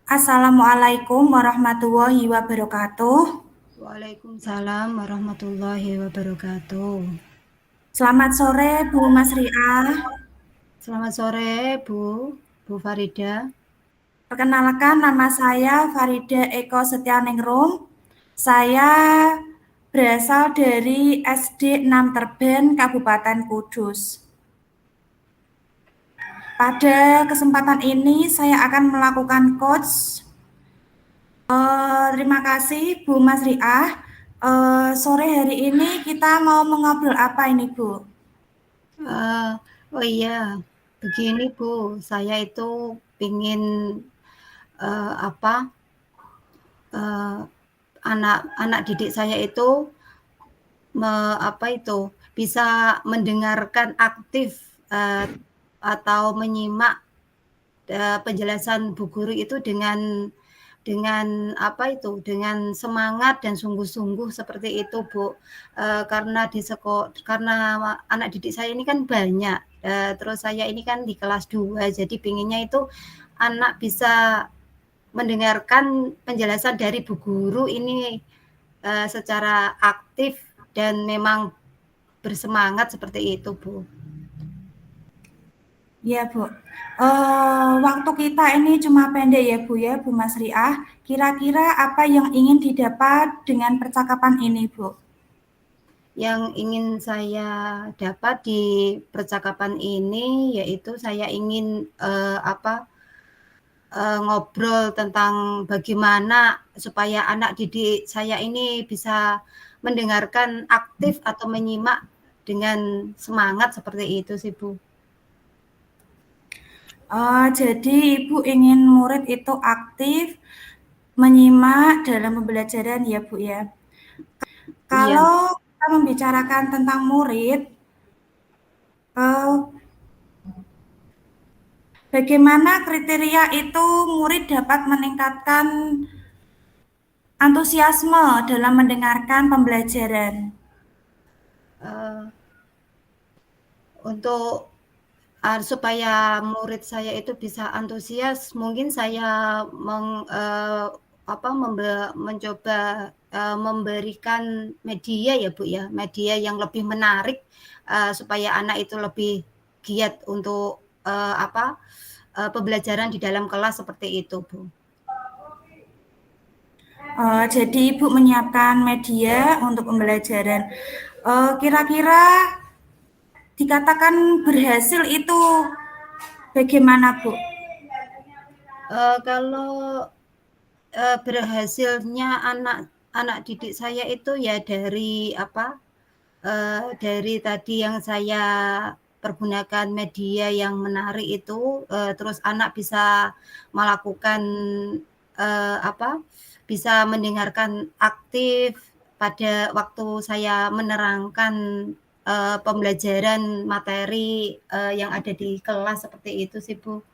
Assalamualaikum warahmatullahi wabarakatuh. Waalaikumsalam warahmatullahi wabarakatuh. Selamat sore, Bu Mas Riah. Selamat sore, Bu Farida. Perkenalkan, nama saya Farida Eko Setianingrum. Saya berasal dari SD 6 Terben, Kabupaten Kudus. Pada kesempatan ini, saya akan melakukan coach. Terima kasih, Bu Mas Riah. Sore hari ini kita mau mengobrol apa ini, Bu? Oh iya, begini Bu, saya itu ingin apa anak didik saya itu bisa mendengarkan aktif atau menyimak penjelasan Bu Guru itu dengan dengan semangat dan sungguh-sungguh seperti itu, Bu. Karena anak didik saya ini kan banyak, terus saya ini kan di kelas 2, jadi pinginnya itu anak bisa mendengarkan penjelasan dari Bu Guru ini secara aktif dan memang bersemangat seperti itu, Bu. Iya, Bu. Waktu kita ini cuma pendek ya, Bu ya, Bu Mas Riah. Kira-kira apa yang ingin didapat dengan percakapan ini, Bu? Yang ingin saya dapat di percakapan ini yaitu saya ingin ngobrol tentang bagaimana supaya anak didik saya ini bisa mendengarkan aktif atau menyimak dengan semangat seperti itu sih, Bu. Jadi Ibu ingin murid itu aktif menyimak dalam pembelajaran ya, Bu ya. Iya, Kalau kita membicarakan tentang murid, eh, bagaimana kriteria itu murid dapat meningkatkan antusiasme dalam mendengarkan pembelajaran? eee, untuk supaya murid saya itu bisa antusias, mungkin saya mencoba memberikan media ya, Bu, ya, media yang lebih menarik, supaya anak itu lebih giat untuk pembelajaran di dalam kelas seperti itu, Bu. Jadi Ibu menyiapkan media untuk pembelajaran. Kira-kira dikatakan berhasil itu bagaimana, Bu? Kalau berhasilnya anak didik saya itu ya dari tadi yang saya pergunakan media yang menarik itu, terus anak bisa melakukan, eee, apa, bisa mendengarkan aktif pada waktu saya menerangkan, pembelajaran materi, yang ada di kelas seperti itu sih, Bu.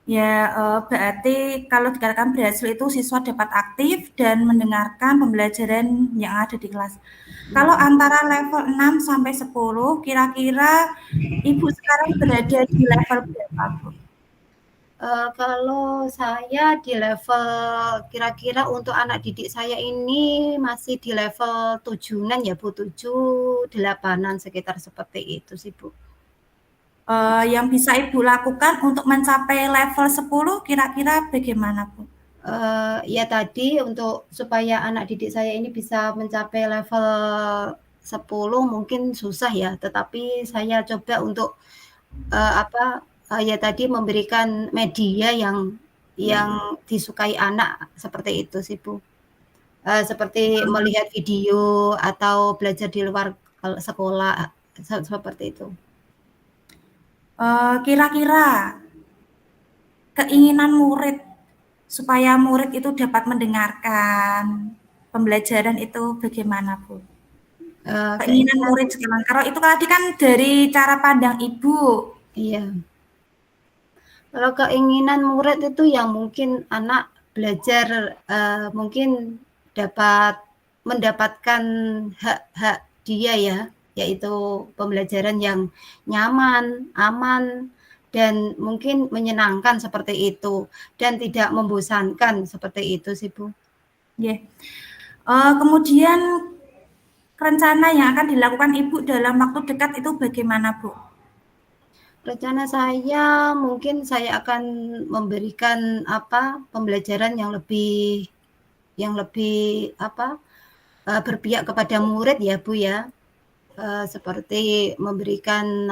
Ya, berarti kalau dikatakan berhasil itu siswa dapat aktif dan mendengarkan pembelajaran yang ada di kelas. Kalau antara level 6 sampai 10, kira-kira Ibu sekarang berada di level berapa, Bu? Kalau saya di level kira-kira untuk anak didik saya ini masih di level 7-an ya, Bu, 7, 8-an sekitar seperti itu sih, Bu. Yang bisa Ibu lakukan untuk mencapai level 10 kira-kira bagaimana, Bu? Ya tadi untuk supaya anak didik saya ini bisa mencapai level 10 mungkin susah ya, tetapi saya coba untuk, ya tadi memberikan media yang disukai anak, seperti itu sih, Bu. Seperti melihat video atau belajar di luar sekolah, seperti itu. Kira-kira keinginan murid supaya murid itu dapat mendengarkan pembelajaran itu bagaimana, Bu? Keinginan Keinginan murid sekarang, kalau itu tadi kan dari cara pandang Ibu. iya. Kalau keinginan murid itu yang mungkin anak belajar, mungkin dapat mendapatkan hak-hak dia ya, yaitu pembelajaran yang nyaman, aman, dan mungkin menyenangkan seperti itu dan tidak membosankan seperti itu sih Bu. Yeah. Kemudian rencana yang akan dilakukan Ibu dalam waktu dekat itu bagaimana, Bu? Rencana saya mungkin saya akan memberikan pembelajaran yang lebih berpihak kepada murid ya Bu ya. Seperti memberikan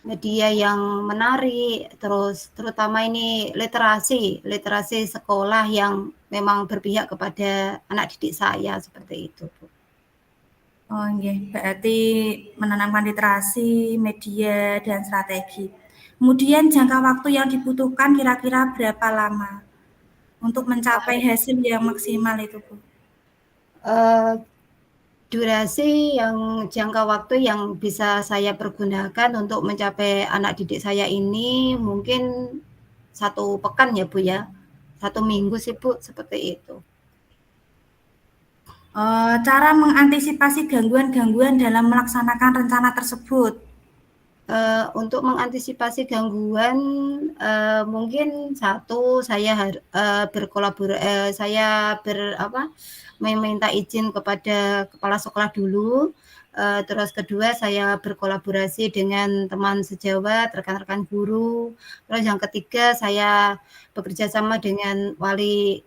media yang menarik, terus terutama ini literasi sekolah yang memang berpihak kepada anak didik saya seperti itu Bu. Oh nggih, berarti menanamkan literasi, media, dan strategi. Kemudian jangka waktu yang dibutuhkan kira-kira berapa lama untuk mencapai hasil yang maksimal itu, Bu? Durasi yang jangka waktu yang bisa saya pergunakan untuk mencapai anak didik saya ini mungkin 1 pekan ya Bu ya. 1 minggu sih Bu, seperti itu. Cara mengantisipasi gangguan-gangguan dalam melaksanakan rencana tersebut. Untuk mengantisipasi gangguan, mungkin saya meminta izin kepada kepala sekolah dulu, terus kedua saya berkolaborasi dengan teman sejawat, rekan-rekan guru, terus yang ketiga saya bekerja sama dengan wali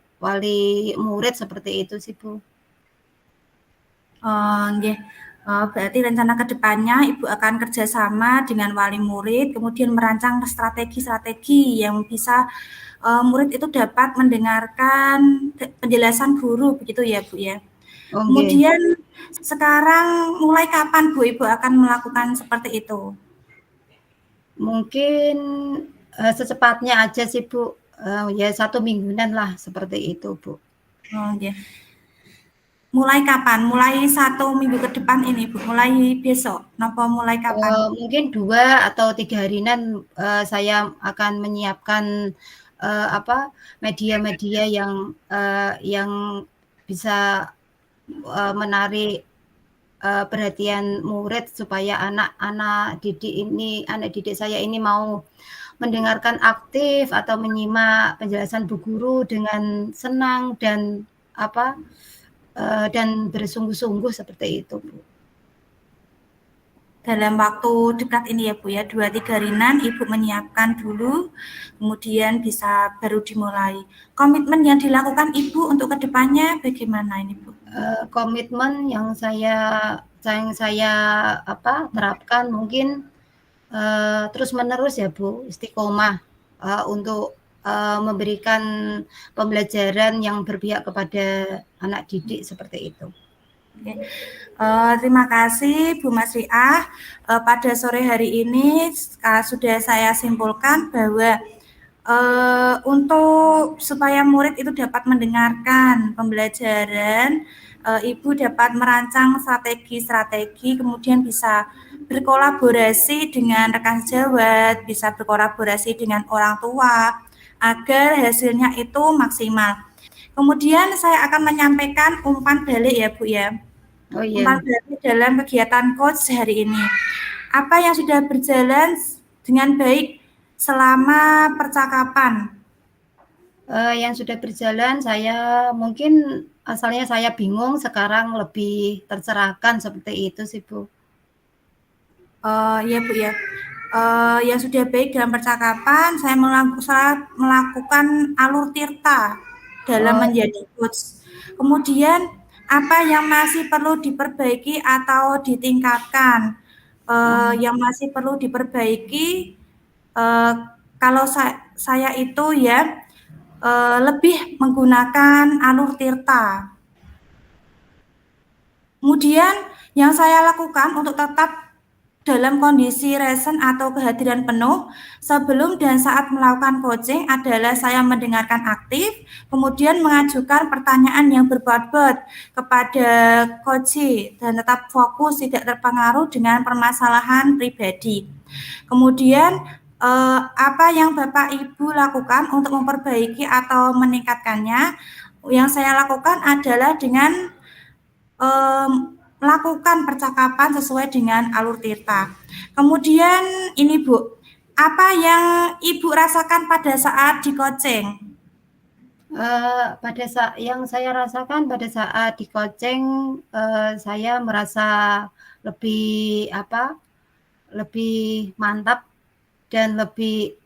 murid seperti itu sih Bu. Nggih. Berarti rencana ke depannya Ibu akan kerjasama dengan wali murid, kemudian merancang strategi-strategi yang bisa murid itu dapat mendengarkan penjelasan guru, begitu ya Bu ya. Okay. Kemudian sekarang mulai kapan Bu Ibu akan melakukan seperti itu? Mungkin secepatnya aja sih Bu, ya 1 mingguan lah seperti itu Bu. Oh ya. Mulai kapan? Mulai 1 minggu ke depan ini Bu? Mulai besok? Napa mulai kapan? Mungkin 2 atau 3 harian saya akan menyiapkan media-media yang bisa menarik perhatian murid supaya anak didik saya ini mau mendengarkan aktif atau menyimak penjelasan Bu Guru dengan senang dan bersungguh-sungguh seperti itu Bu. Dalam waktu dekat ini ya Bu ya, 2-3 harian Ibu menyiapkan dulu, kemudian bisa baru dimulai. Komitmen yang dilakukan Ibu untuk kedepannya bagaimana ini Bu? Komitmen yang saya terapkan mungkin terus-menerus ya Bu, istiqomah untuk memberikan pembelajaran yang berpihak kepada anak didik seperti itu. Okay. Terima kasih Bu Masriah. Pada sore hari ini sudah saya simpulkan bahwa untuk supaya murid itu dapat mendengarkan pembelajaran, Ibu dapat merancang strategi-strategi, kemudian bisa berkolaborasi dengan rekan sejawat, bisa berkolaborasi dengan orang tua, agar hasilnya itu maksimal. Kemudian saya akan menyampaikan umpan balik ya Bu ya. Oh iya. Umpan balik dalam kegiatan coach hari ini. Apa yang sudah berjalan dengan baik selama percakapan? Yang sudah berjalan saya mungkin asalnya saya bingung, sekarang lebih tercerahkan seperti itu sih Bu. Ya Bu ya. Yang sudah baik dalam percakapan, saya melakukan alur tirta dalam menjadi coach. Kemudian apa yang masih perlu diperbaiki atau ditingkatkan? Yang masih perlu diperbaiki, kalau saya itu ya lebih menggunakan alur tirta. Kemudian yang saya lakukan untuk tetap dalam kondisi resen atau kehadiran penuh sebelum dan saat melakukan coaching adalah saya mendengarkan aktif, kemudian mengajukan pertanyaan yang berbobot kepada coach dan tetap fokus tidak terpengaruh dengan permasalahan pribadi. Kemudian apa yang Bapak Ibu lakukan untuk memperbaiki atau meningkatkannya? Yang saya lakukan adalah dengan melakukan percakapan sesuai dengan alur tirta. Kemudian ini Bu, Apa yang Ibu rasakan pada saat di coaching? Pada saat yang saya rasakan pada saat di coaching, saya merasa lebih lebih mantap dan lebih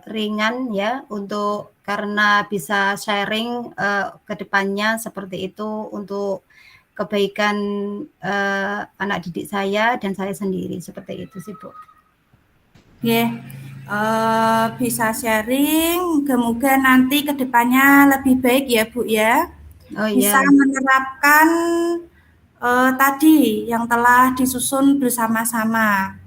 ringan ya untuk karena bisa sharing ke depannya seperti itu untuk kebaikan anak didik saya dan saya sendiri seperti itu sih Bu. Bisa sharing, semoga nanti kedepannya lebih baik ya Bu ya. Oh Bisa ya, menerapkan tadi yang telah disusun bersama-sama.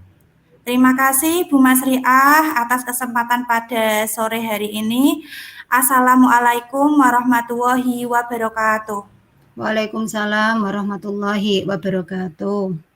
Terima kasih Bu Masriah atas kesempatan pada sore hari ini. Assalamualaikum warahmatullahi wabarakatuh. Waalaikumsalam warahmatullahi wabarakatuh.